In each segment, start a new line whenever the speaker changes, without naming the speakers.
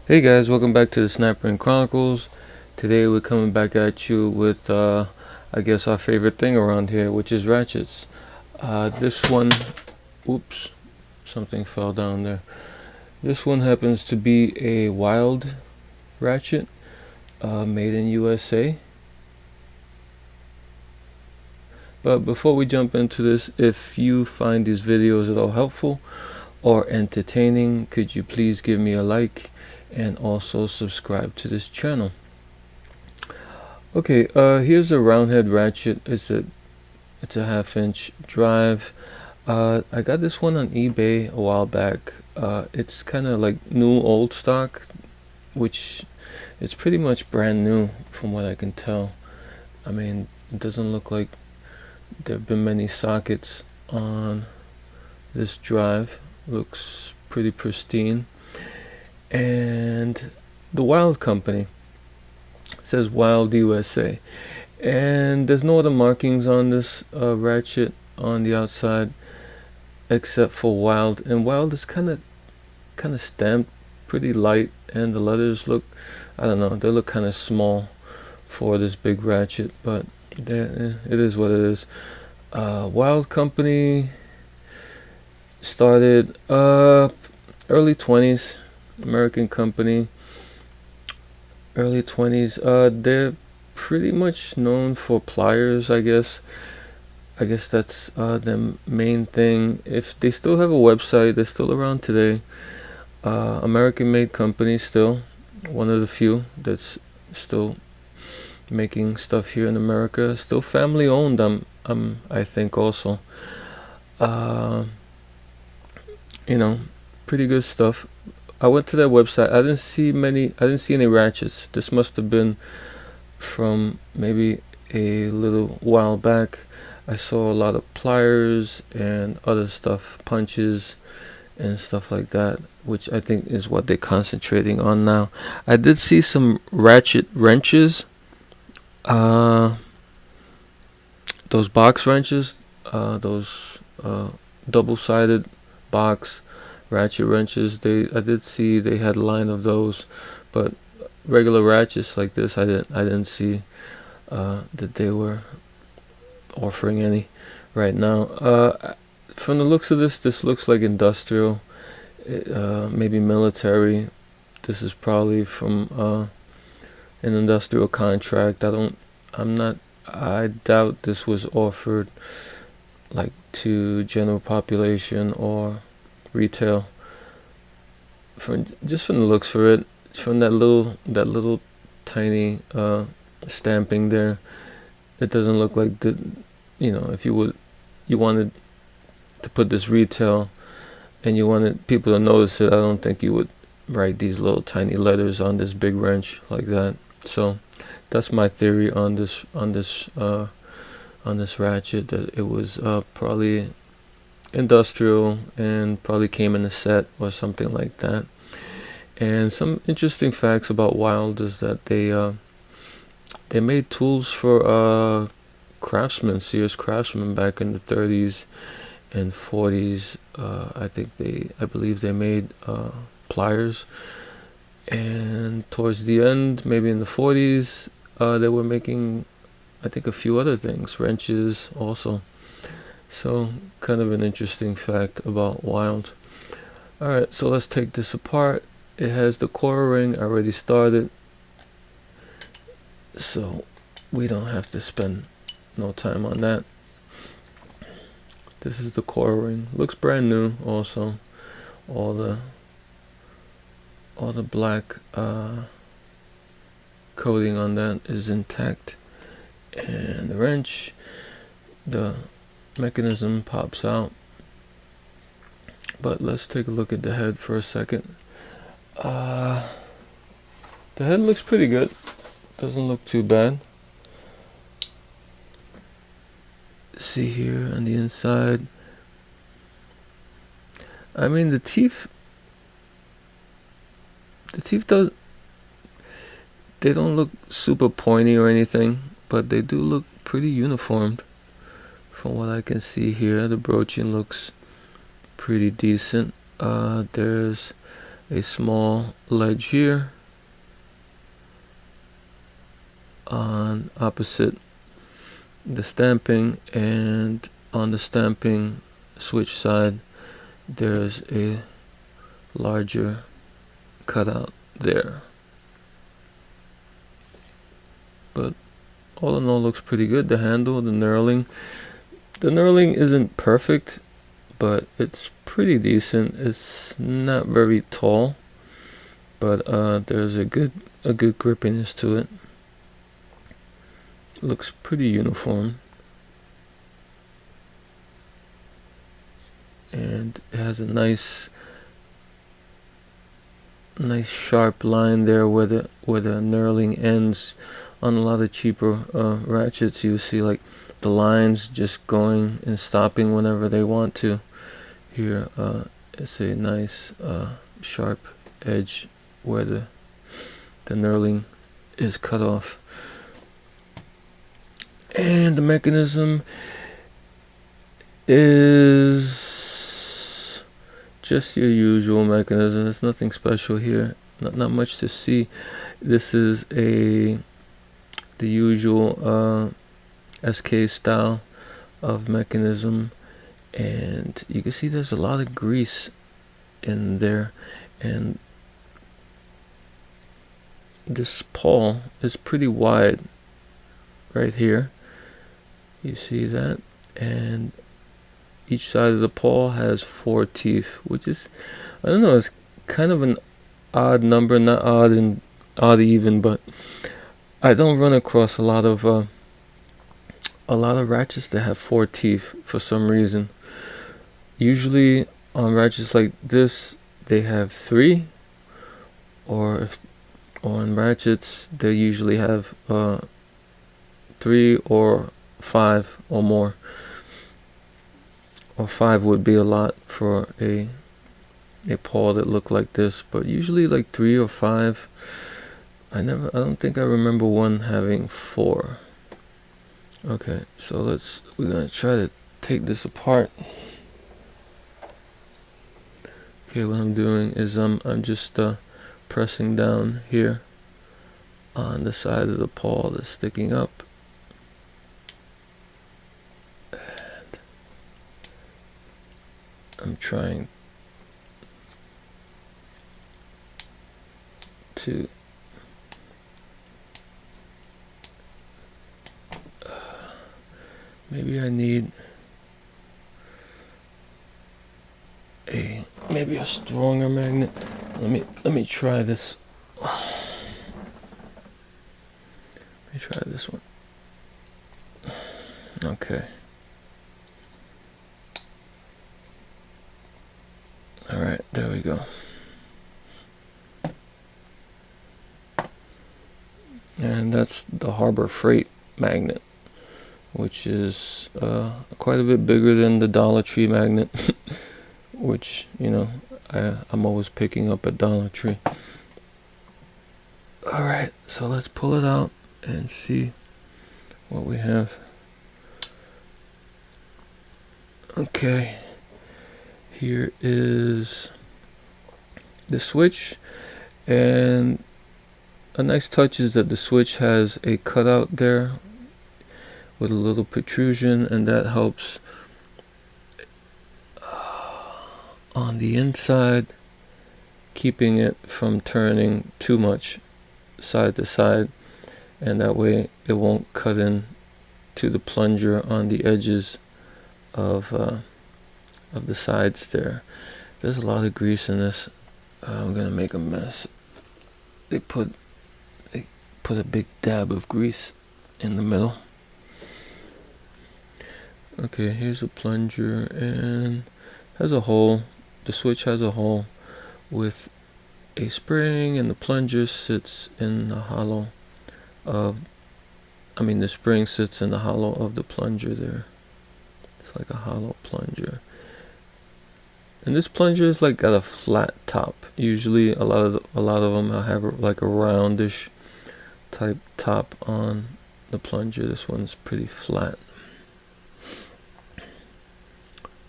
Hey guys, welcome back to the Snapper Chronicles. Today we're coming back at you with, I guess, our favorite thing around here, which is ratchets. This one, oops, something fell down there. This one happens to be a Wilde ratchet, made in USA. But before we jump into this, if you find these videos at all helpful or entertaining, could you please give me a like and also subscribe to this channel. Okay, here's a round head ratchet. It's a 1/2-inch drive. I got this one on eBay a while back. It's kind of like new old stock, which it's pretty much brand new from what I can tell. I mean, it doesn't look like there have been many sockets on this drive. Looks pretty pristine. And the Wilde company says Wilde USA, and there's no other markings on this ratchet on the outside except for Wilde, and Wilde is kind of stamped pretty light, and the letters look, I don't know, they look kind of small for this big ratchet, but it is what it is. Wilde company started early 20s, American company, early 20s. They're pretty much known for pliers, I guess. I guess that's the main thing. If they still have a website, they're still around today. American made company, still one of the few that's still making stuff here in America. Still family owned, I think also. Pretty good stuff. I went to their website. I didn't see any ratchets. This must have been from maybe a little while back. I saw a lot of pliers and other stuff, punches and stuff like that, which I think is what they're concentrating on now. I did see some ratchet wrenches, those box wrenches, those double-sided box ratchet wrenches. I did see they had a line of those, but regular ratchets like this, I didn't see that they were offering any right now. From the looks of this looks like industrial, maybe military. This is probably from an industrial contract. I doubt this was offered like to general population or retail. Just from the looks for it, from that little tiny stamping there, it doesn't look like if you wanted to put this retail and you wanted people to notice it, I don't think you would write these little tiny letters on this big wrench like that. So that's my theory on this ratchet, that it was probably industrial and probably came in a set or something like that. And some interesting facts about Wilde is that they made tools for craftsmen, serious craftsmen back in the 30s and 40s. I believe they made pliers, and towards the end, maybe in the 40s, they were making, I think, a few other things, wrenches also. So kind of an interesting fact about Wilde. Alright, so let's take this apart. It has the coil ring already started, so we don't have to spend no time on that. This is the coil ring. Looks brand new also. All the black coating on that is intact. And the wrench, the mechanism pops out. But let's take a look at the head for a second. The head looks pretty good. Doesn't look too bad. See here on the inside. I mean, the teeth they don't look super pointy or anything, but they do look pretty uniformed from what I can see here. The broaching looks pretty decent. There's a small ledge here on opposite the stamping, and on the stamping switch side there's a larger cutout there. But all in all, looks pretty good. The handle, the knurling isn't perfect, but it's pretty decent. It's not very tall, but there's a good grippiness to it. Looks pretty uniform, and it has a nice sharp line there where the knurling ends. On a lot of cheaper ratchets, you see like the lines just going and stopping whenever they want to. Here it's a nice sharp edge where the knurling is cut off. And the mechanism is just your usual mechanism. There's nothing special here, not much to see. This is the usual SK style of mechanism, and you can see there's a lot of grease in there, and this pawl is pretty wide right here. You see that? And each side of the pawl has 4 teeth, which is, I don't know, it's kind of an odd number, not odd and odd even, but I don't run across a lot of ratchets that have 4 teeth for some reason. Usually on ratchets like this they have 3, or on ratchets they usually have 3 or 5 or more. Or 5 would be a lot for a pawl that looked like this, but usually like 3 or 5. I don't think I remember one having 4. Okay, so we're gonna try to take this apart. Okay, what I'm doing is I'm just pressing down here on the side of the pawl that's sticking up. And I'm trying to maybe I need maybe a stronger magnet. Let me try this. Let me try this one. Okay. All right, there we go. And that's the Harbor Freight magnet, which is quite a bit bigger than the Dollar Tree magnet, which, you know, I'm always picking up at Dollar Tree. Alright, so let's pull it out and see what we have. Okay, here is the switch, and a nice touch is that the switch has a cutout there with a little protrusion, and that helps on the inside, keeping it from turning too much side to side, and that way it won't cut in to the plunger on the edges of the sides there. There's a lot of grease in this. I'm gonna make a mess. They put a big dab of grease in the middle. Okay, here's a plunger, and has a hole. The switch has a hole with a spring, and the plunger sits in the hollow of, the spring sits in the hollow of the plunger there. It's like a hollow plunger. And this plunger is like got a flat top. Usually a lot of them have like a roundish type top on the plunger. This one's pretty flat.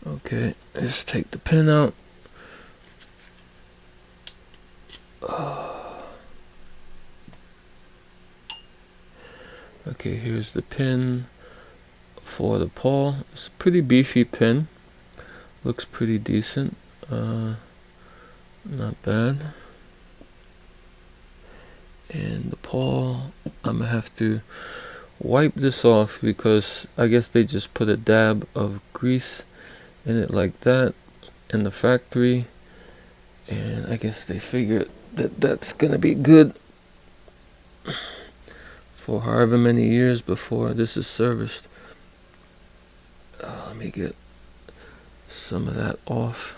Okay, let's take the pin out. Okay, here's the pin for the pawl. It's a pretty beefy pin. Looks pretty decent. Not bad. And the pawl, I'm gonna have to wipe this off because I guess they just put a dab of grease in it like that in the factory, and I guess they figured that that's gonna be good for however many years before this is serviced. Let me get some of that off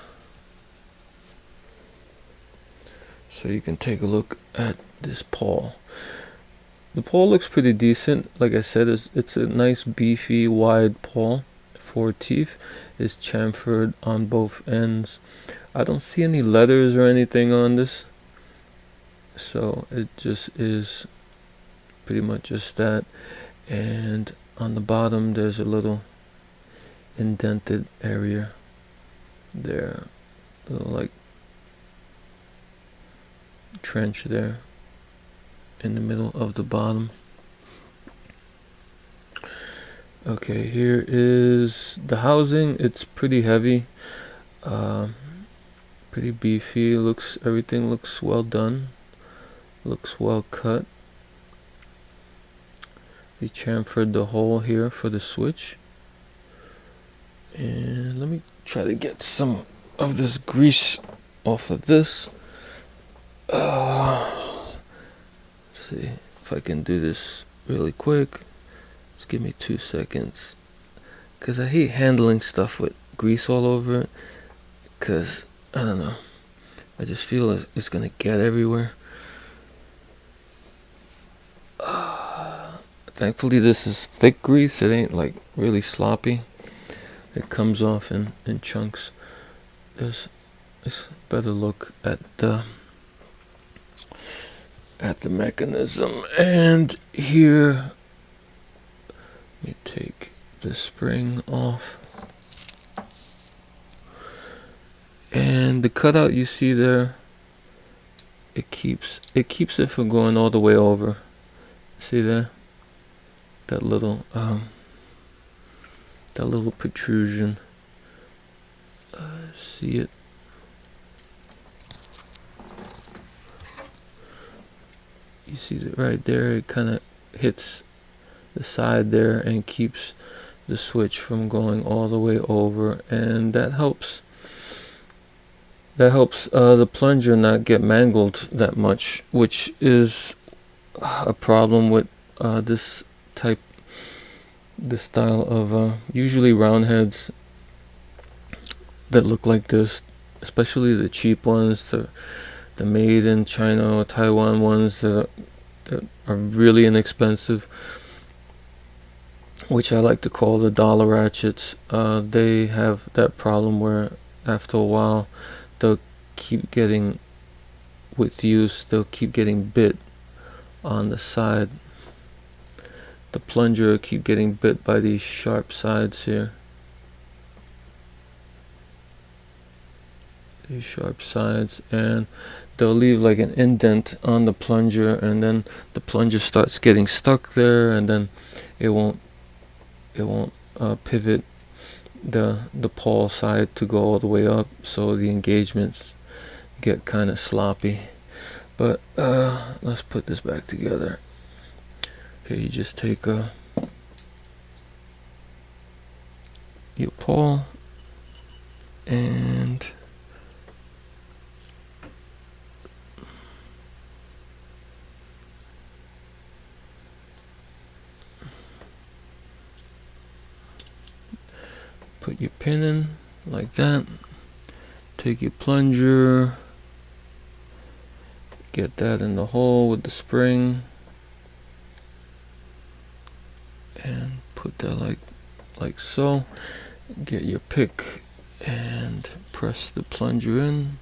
so you can take a look at this pawl. The pawl looks pretty decent. Like I said, it's a nice beefy wide pawl. 4 teeth. Is chamfered on both ends. I don't see any letters or anything on this, so it just is pretty much just that. And on the bottom there's a little indented area there, little like trench there in the middle of the bottom. Okay, here is the housing. It's pretty heavy, pretty beefy. Everything looks well done, looks well cut. We chamfered the hole here for the switch. And let me try to get some of this grease off of this. Let's see if I can do this really quick. Just give me 2 seconds, because I hate handling stuff with grease all over it, because I don't know, I just feel it's gonna get everywhere. Thankfully this is thick grease. It ain't like really sloppy. It comes off in chunks. There's a better look at the mechanism. And here, let me take the spring off. And the cutout you see there, it keeps it from going all the way over. See there? That little protrusion. See it? You see it right there? It kind of hits the side there and keeps the switch from going all the way over, and that helps. The plunger not get mangled that much, which is a problem with this style of usually round heads that look like this, especially the cheap ones, the made in China or Taiwan ones that are really inexpensive, which I like to call the dollar ratchets. They have that problem where after a while they'll keep getting, with use, they'll keep getting bit on the side. The plunger will keep getting bit by these sharp sides here. These sharp sides, and they'll leave like an indent on the plunger, and then the plunger starts getting stuck there, and then it won't pivot the pawl side to go all the way up, so the engagements get kind of sloppy. But let's put this back together. Okay, you just take your pawl and put your pin in like that. Take your plunger, get that in the hole with the spring, and put that like so. Get your pick and press the plunger in.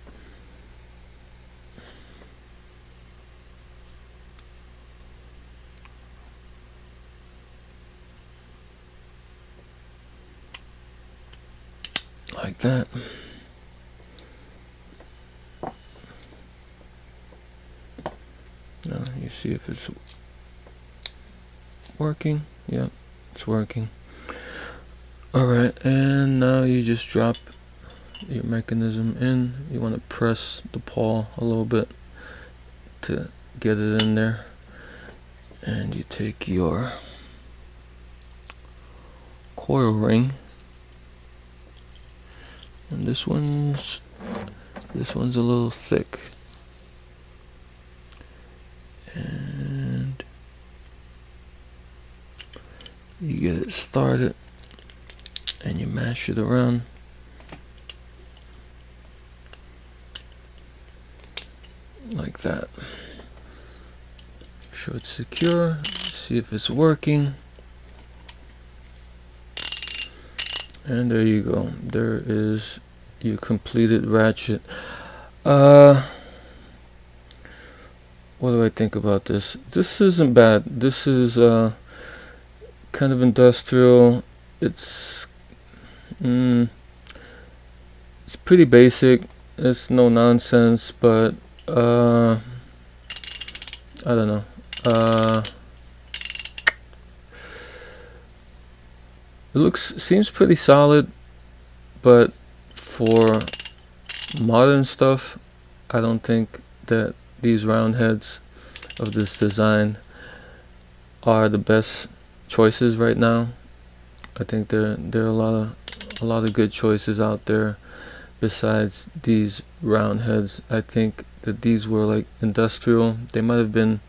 Like that. Now you see if it's working. Yeah, it's working. Alright, and now you just drop your mechanism in. You want to press the pawl a little bit to get it in there. And you take your coil ring. And this one's a little thick. And you get it started and you mash it around. Like that. Make sure it's secure. See if it's working. And there you go. There is your completed ratchet. What do I think about this? This isn't bad. This is kind of industrial. It's pretty basic. It's no nonsense, but I don't know. It seems pretty solid, but for modern stuff, I don't think that these round heads of this design are the best choices right now. I think there are a lot of good choices out there besides these round heads. I think that these were like industrial. They might have been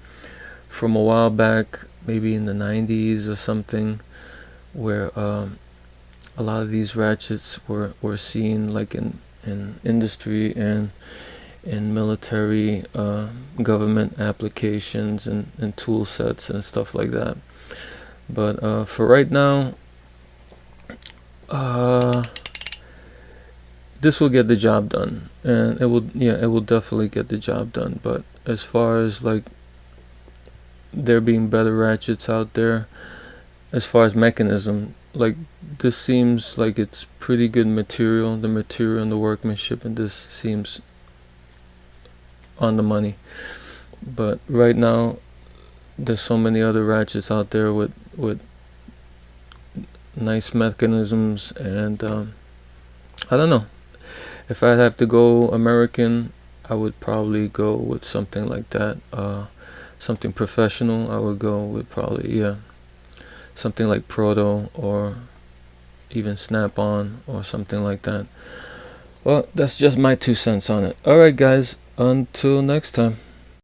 from a while back, maybe in the 90s or something, where a lot of these ratchets were seen like in industry and in military government applications and tool sets and stuff like that. But for right now, this will get the job done, and it will definitely get the job done. But as far as like there being better ratchets out there, as far as mechanism, like this seems like it's pretty good material. The material and the workmanship in this seems on the money. But right now there's so many other ratchets out there with nice mechanisms, and I don't know, if I'd have to go American, I would probably go with something like that. Something professional, I would go with probably something like Proto or even Snap-on or something like that. Well, that's just my 2 cents on it. Alright guys, until next time.